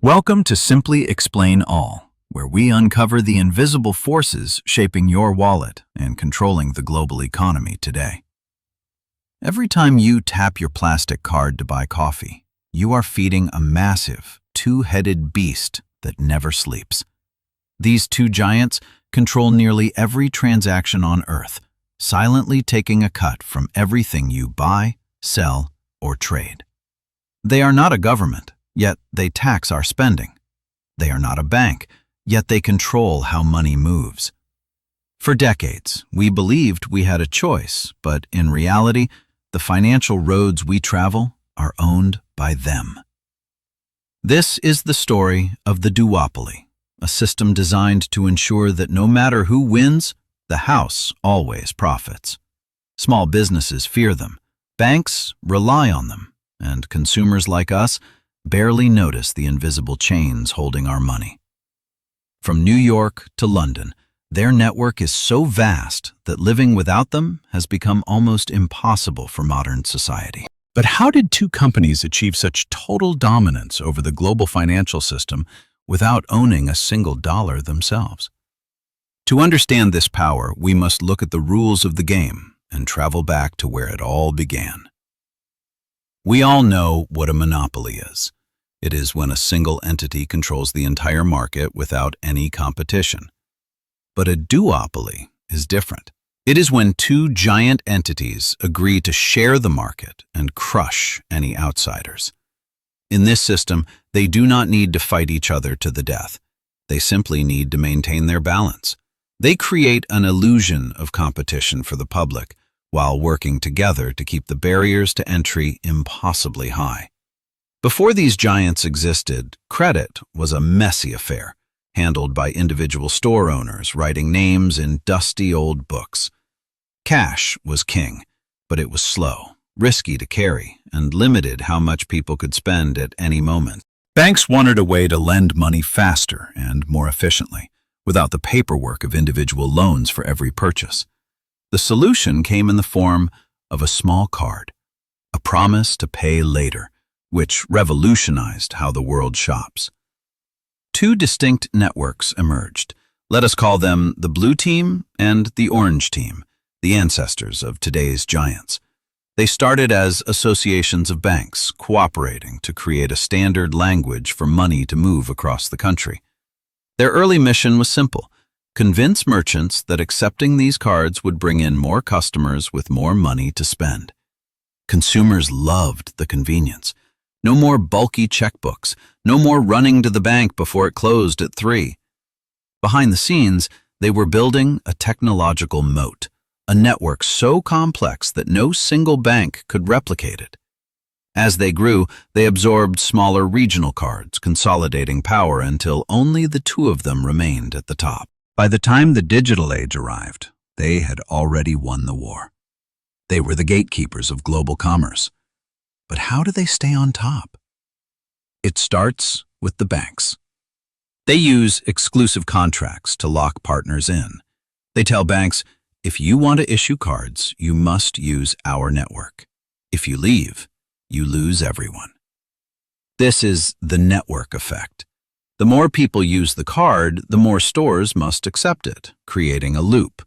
Welcome to Simply Explain All, where we uncover the invisible forces shaping your wallet and controlling the global economy today. Every time you tap your plastic card to buy coffee, you are feeding a massive, two-headed beast that never sleeps. These two giants control nearly every transaction on Earth, silently taking a cut from everything you buy, sell, or trade. They are not a government, yet they tax our spending. They are not a bank, yet they control how money moves. For decades, we believed we had a choice, but in reality, the financial roads we travel are owned by them. This is the story of the duopoly, a system designed to ensure that no matter who wins, the house always profits. Small businesses fear them, banks rely on them, and consumers like us barely notice the invisible chains holding our money. From New York to London, their network is so vast that living without them has become almost impossible for modern society. But how did two companies achieve such total dominance over the global financial system without owning a single dollar themselves? To understand this power, we must look at the rules of the game and travel back to where it all began. We all know what a monopoly is. It is when a single entity controls the entire market without any competition. But a duopoly is different. It is when two giant entities agree to share the market and crush any outsiders. In this system, they do not need to fight each other to the death. They simply need to maintain their balance. They create an illusion of competition for the public, while working together to keep the barriers to entry impossibly high. Before these giants existed, credit was a messy affair, handled by individual store owners writing names in dusty old books. Cash was king, but it was slow, risky to carry, and limited how much people could spend at any moment. Banks wanted a way to lend money faster and more efficiently, without the paperwork of individual loans for every purchase. The solution came in the form of a small card, a promise to pay later, which revolutionized how the world shops. Two distinct networks emerged. Let us call them the Blue Team and the Orange Team, the ancestors of today's giants. They started as associations of banks cooperating to create a standard language for money to move across the country. Their early mission was simple: convince merchants that accepting these cards would bring in more customers with more money to spend. Consumers loved the convenience. No more bulky checkbooks, no more running to the bank before it closed at 3. Behind the scenes, they were building a technological moat, a network so complex that no single bank could replicate it. As they grew, they absorbed smaller regional cards, consolidating power until only the two of them remained at the top. By the time the digital age arrived, they had already won the war. They were the gatekeepers of global commerce. But how do they stay on top? It starts with the banks. They use exclusive contracts to lock partners in. They tell banks, if you want to issue cards, you must use our network. If you leave, you lose everyone. This is the network effect. The more people use the card, the more stores must accept it, creating a loop.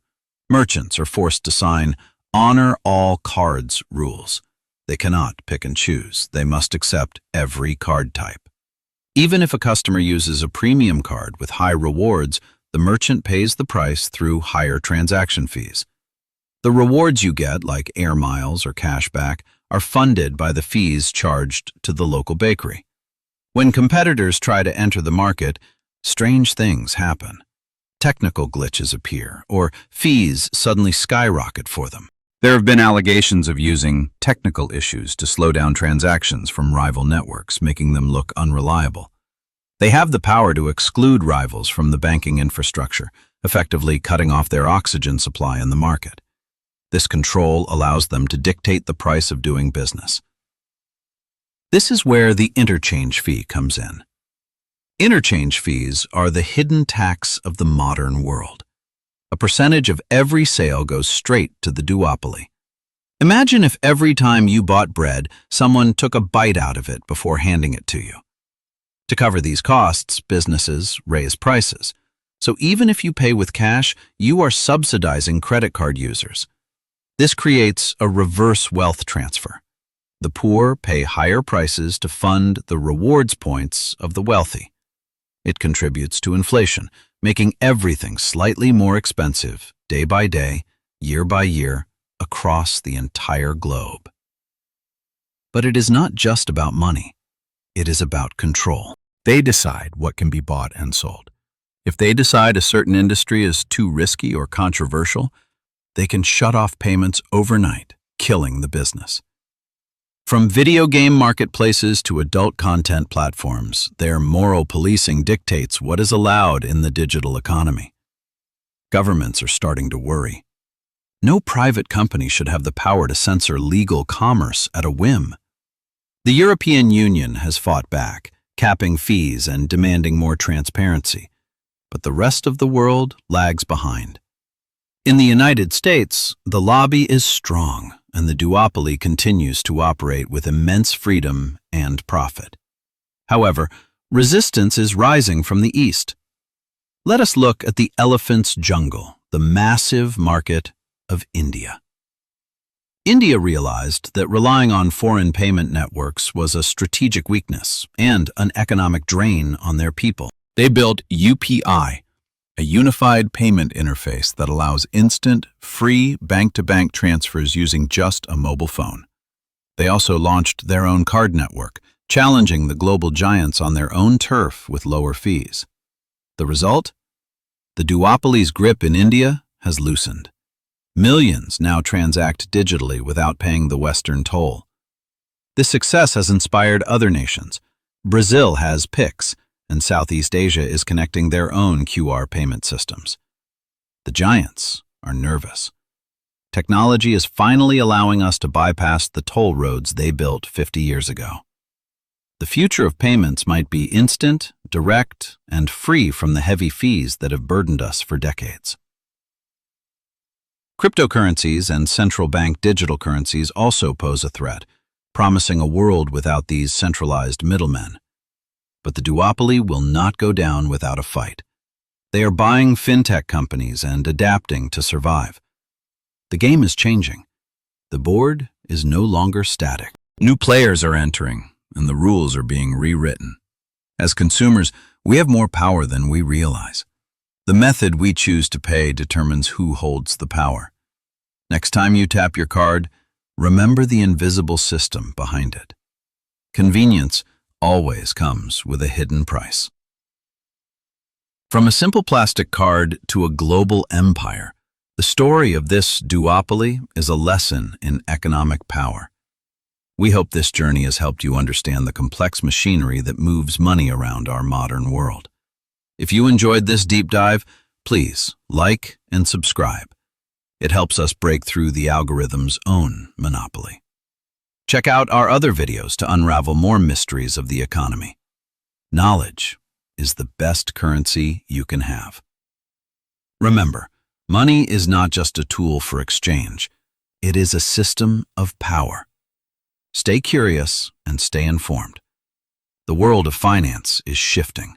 Merchants are forced to sign honor all cards rules. They cannot pick and choose. They must accept every card type. Even if a customer uses a premium card with high rewards, the merchant pays the price through higher transaction fees. The rewards you get, like air miles or cash back, are funded by the fees charged to the local bakery. When competitors try to enter the market, strange things happen. Technical glitches appear, or fees suddenly skyrocket for them. There have been allegations of using technical issues to slow down transactions from rival networks, making them look unreliable. They have the power to exclude rivals from the banking infrastructure, effectively cutting off their oxygen supply in the market. This control allows them to dictate the price of doing business. This is where the interchange fee comes in. Interchange fees are the hidden tax of the modern world. A percentage of every sale goes straight to the duopoly. Imagine if every time you bought bread, someone took a bite out of it before handing it to you. To cover these costs, businesses raise prices. So even if you pay with cash, you are subsidizing credit card users. This creates a reverse wealth transfer. The poor pay higher prices to fund the rewards points of the wealthy. It contributes to inflation, making everything slightly more expensive day by day, year by year, across the entire globe. But it is not just about money. It is about control. They decide what can be bought and sold. If they decide a certain industry is too risky or controversial, they can shut off payments overnight, killing the business. From video game marketplaces to adult content platforms, their moral policing dictates what is allowed in the digital economy. Governments are starting to worry. No private company should have the power to censor legal commerce at a whim. The European Union has fought back, capping fees and demanding more transparency. But the rest of the world lags behind. In the United States, the lobby is strong, and the duopoly continues to operate with immense freedom and profit. However, resistance is rising from the East. Let us look at the elephant's jungle, the massive market of India. India realized that relying on foreign payment networks was a strategic weakness and an economic drain on their people. They built UPI, a unified payment interface that allows instant, free bank-to-bank transfers using just a mobile phone. They also launched their own card network, challenging the global giants on their own turf with lower fees. The result? The duopoly's grip in India has loosened. Millions now transact digitally without paying the Western toll. This success has inspired other nations. Brazil has Pix, and Southeast Asia is connecting their own QR payment systems. The giants are nervous. Technology is finally allowing us to bypass the toll roads they built 50 years ago. The future of payments might be instant, direct, and free from the heavy fees that have burdened us for decades. Cryptocurrencies and central bank digital currencies also pose a threat, promising a world without these centralized middlemen. But the duopoly will not go down without a fight. They are buying fintech companies and adapting to survive. The game is changing. The board is no longer static. New players are entering, and the rules are being rewritten. As consumers, we have more power than we realize. The method we choose to pay determines who holds the power. Next time you tap your card, remember the invisible system behind it. Convenience always comes with a hidden price. From a simple plastic card to a global empire, the story of this duopoly is a lesson in economic power. We hope this journey has helped you understand the complex machinery that moves money around our modern world. If you enjoyed this deep dive, please like and subscribe. It helps us break through the algorithm's own monopoly. Check out our other videos to unravel more mysteries of the economy. Knowledge is the best currency you can have. Remember, money is not just a tool for exchange. It is a system of power. Stay curious and stay informed. The world of finance is shifting.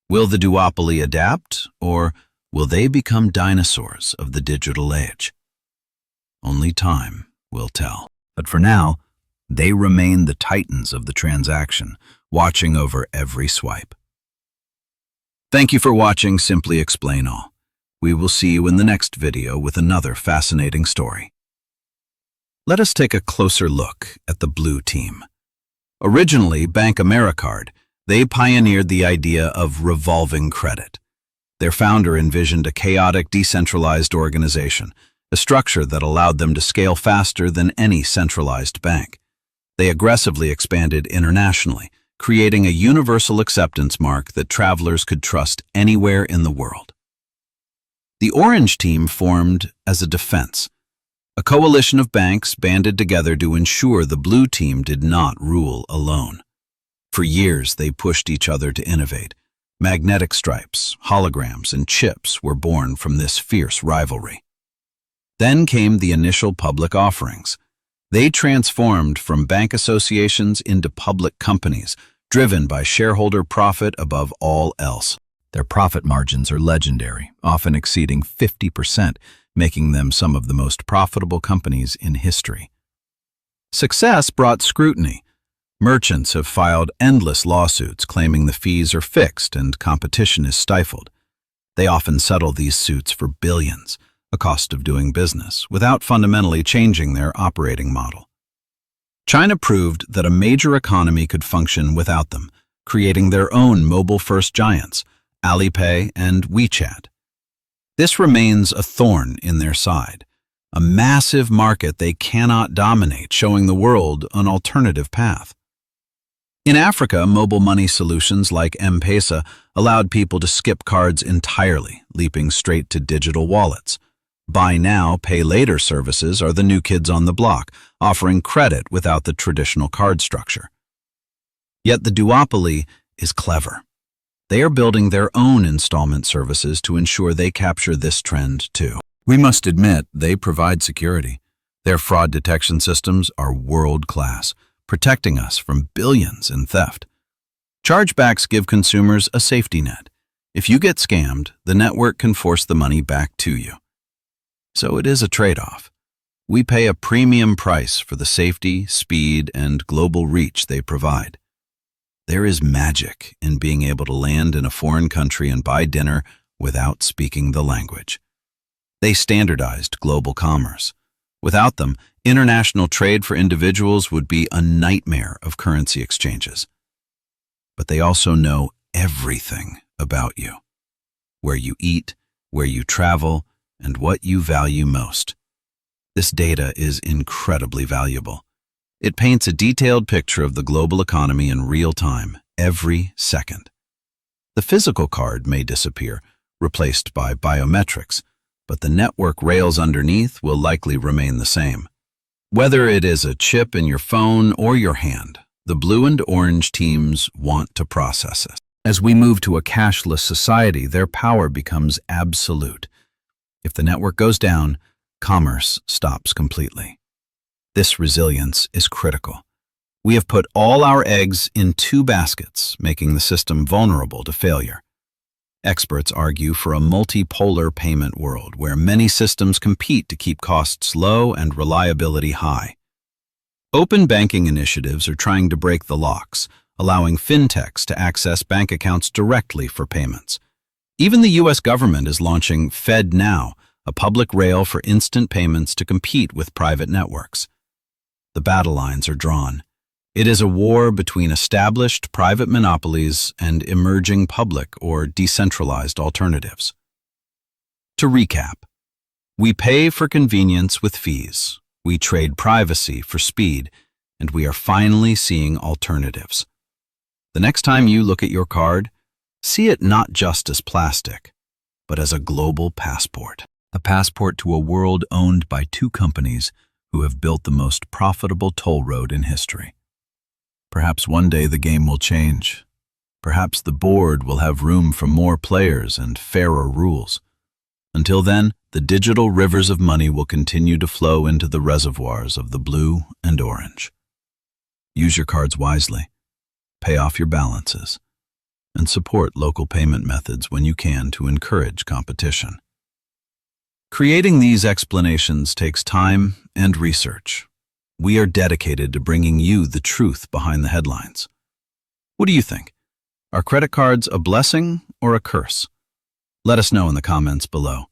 Will the duopoly adapt, or will they become dinosaurs of the digital age? Only time will tell. But for now, they remain the titans of the transaction, watching over every swipe. Thank you for watching Simply Explain All. We will see you in the next video with another fascinating story. Let us take a closer look at the blue team. Originally Bank Mastercard, they pioneered the idea of revolving credit. Their founder envisioned a chaotic, decentralized organization, a structure that allowed them to scale faster than any centralized bank. They aggressively expanded internationally, creating a universal acceptance mark that travelers could trust anywhere in the world. The orange team formed as a defense. A coalition of banks banded together to ensure the blue team did not rule alone. For years, they pushed each other to innovate. Magnetic stripes, holograms, and chips were born from this fierce rivalry. Then came the initial public offerings. They transformed from bank associations into public companies, driven by shareholder profit above all else. Their profit margins are legendary, often exceeding 50%, making them some of the most profitable companies in history. Success brought scrutiny. Merchants have filed endless lawsuits claiming the fees are fixed and competition is stifled. They often settle these suits for billions, a cost of doing business, without fundamentally changing their operating model. China proved that a major economy could function without them, creating their own mobile-first giants, Alipay and WeChat. This remains a thorn in their side, a massive market they cannot dominate, showing the world an alternative path. In Africa, mobile money solutions like M-Pesa allowed people to skip cards entirely, leaping straight to digital wallets. Buy now, pay later services are the new kids on the block, offering credit without the traditional card structure. Yet the duopoly is clever. They are building their own installment services to ensure they capture this trend too. We must admit they provide security. Their fraud detection systems are world-class, protecting us from billions in theft. Chargebacks give consumers a safety net. If you get scammed, the network can force the money back to you. So it is a trade-off. We pay a premium price for the safety, speed, and global reach they provide. There is magic in being able to land in a foreign country and buy dinner without speaking the language. They standardized global commerce. Without them, international trade for individuals would be a nightmare of currency exchanges. But they also know everything about you: where you eat, where you travel, and what you value most. This data is incredibly valuable. It paints a detailed picture of the global economy in real time, every second. The physical card may disappear, replaced by biometrics, but the network rails underneath will likely remain the same. Whether it is a chip in your phone or your hand, the blue and orange teams want to process it. As we move to a cashless society, their power becomes absolute. If the network goes down, commerce stops completely. This resilience is critical. We have put all our eggs in two baskets, making the system vulnerable to failure. Experts argue for a multipolar payment world where many systems compete to keep costs low and reliability high. Open banking initiatives are trying to break the locks, allowing fintechs to access bank accounts directly for payments. Even the U.S. government is launching FedNow, a public rail for instant payments to compete with private networks. The battle lines are drawn. It is a war between established private monopolies and emerging public or decentralized alternatives. To recap, we pay for convenience with fees, we trade privacy for speed, and we are finally seeing alternatives. The next time you look at your card, see it not just as plastic, but as a global passport. A passport to a world owned by two companies who have built the most profitable toll road in history. Perhaps one day the game will change. Perhaps the board will have room for more players and fairer rules. Until then, the digital rivers of money will continue to flow into the reservoirs of the blue and orange. Use your cards wisely, pay off your balances, and support local payment methods when you can to encourage competition. Creating these explanations takes time and research. We are dedicated to bringing you the truth behind the headlines. What do you think? Are credit cards a blessing or a curse? Let us know in the comments below.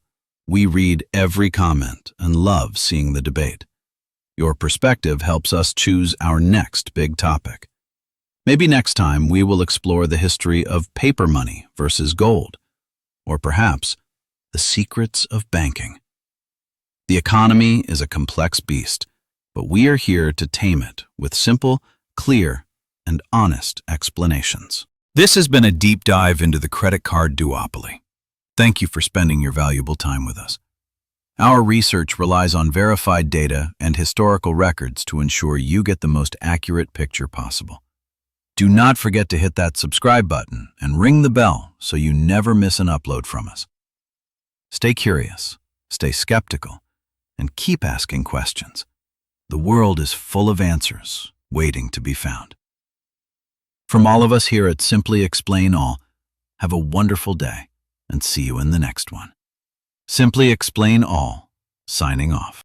We read every comment and love seeing the debate. Your perspective helps us choose our next big topic. Maybe next time we will explore the history of paper money versus gold, or perhaps the secrets of banking. The economy is a complex beast, but we are here to tame it with simple, clear, and honest explanations. This has been a deep dive into the credit card duopoly. Thank you for spending your valuable time with us. Our research relies on verified data and historical records to ensure you get the most accurate picture possible. Do not forget to hit that subscribe button and ring the bell so you never miss an upload from us. Stay curious, stay skeptical, and keep asking questions. The world is full of answers waiting to be found. From all of us here at Simply Explain All, have a wonderful day and see you in the next one. Simply Explain All, signing off.